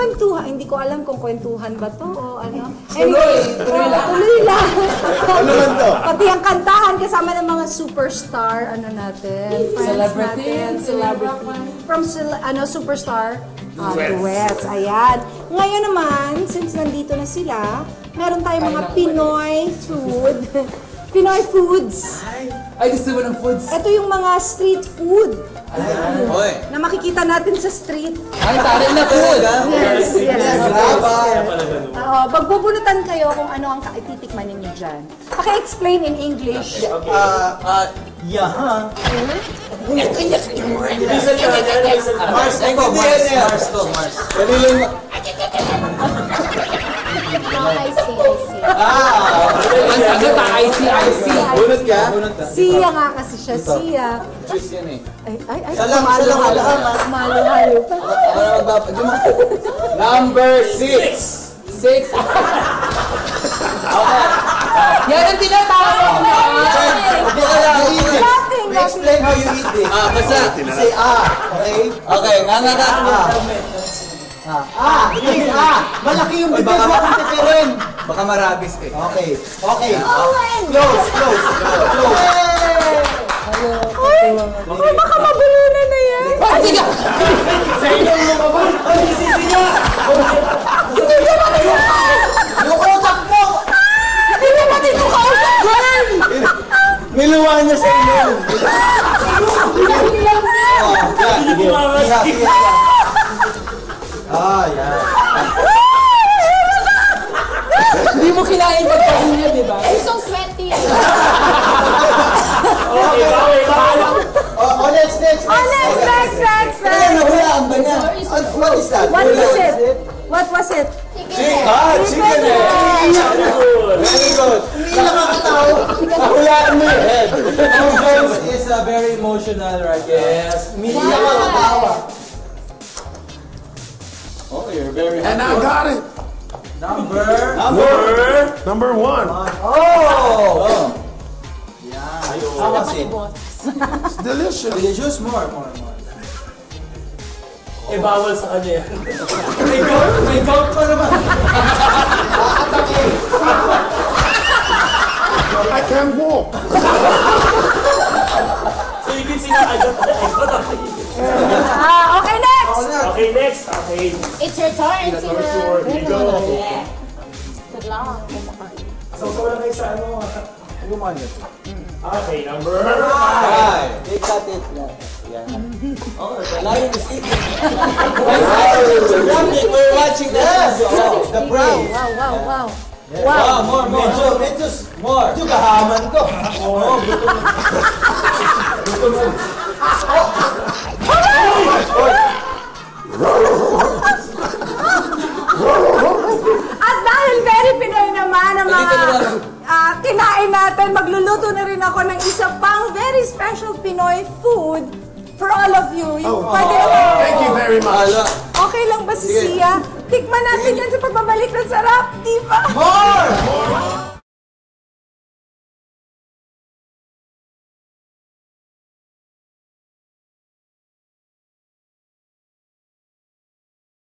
kwentuhan. Hindi ko alam kung kwentuhan ba to o ano. Anyway, tuloy lang. Ano man to? Pati ang kantahan kasama ng mga superstar, ano natin, friends natin, celebrity. From superstar, duets. Ayan. Ngayon naman, since nandito na sila, meron tayong mga Pinoy food. Pinoy foods. Ay, gusto mo ng foods? Ito yung mga street food. Hoy. Na makikita natin sa street. Ay, tarin na food! Yes, yes. Brava. Pagbubunutan kayo kung ano ang ititikman ninyo dyan. Paki-explain in English. Yaha. Mars, eko, Mars to, Mars. I see. Ang sagot ang IC. Bunot ka? Siya nga kasi siya. Siya. Choose yan eh. Ay. Salang, Malo-halo pa. Number 6. 6. Yan ang tinatawag ko na. Explain how you eat it. Basta. Say okay? Okay, nga. Malaki yung bigay mo kung tipirin. Baka marabis eh. Okay. Close. Ay, baka mabulunan na yan. Sige nga! Sa inyo mo ba? Ay, sisi niya! Yung utak mo! Hindi mo pati ito kausap yan. Niluwa niya sa inyo. Sige. Yan. Hindi mo kinain pagkakunya, di ba? You're so sweaty. Next. Next. Nahulaan ba niya? What is that? What was it? Chicken. Very good. Hindi nakakatawa. Nahulaan mo yung head. This is very emotional, right? Yes. Hindi nakakatawa. Oh, you're very And I got it. Number 1. Oh! How was it? It's delicious. Delicious? More. Eh, bawal sa kanya yan. May gout pa naman. I can't walk. So, you can see na agad. Okay, next. Okay, next. Okay. It's your turn, Here we go. Good luck. So, wala kayo sa ano. Okay, number 5. Take that it. Oh, lying is eating. We're watching that. The prey. Wow. Wow, more. Medyo More. kahaman ko. At dahil very Pinoy naman ang mga kinain natin, magluluto na rin ako ng isa pang very special Pinoy food for all of you. Thank you very much. Okay lang ba si Sia? Tikman natin yan sa pagbabalik ng sarap, di ba? More!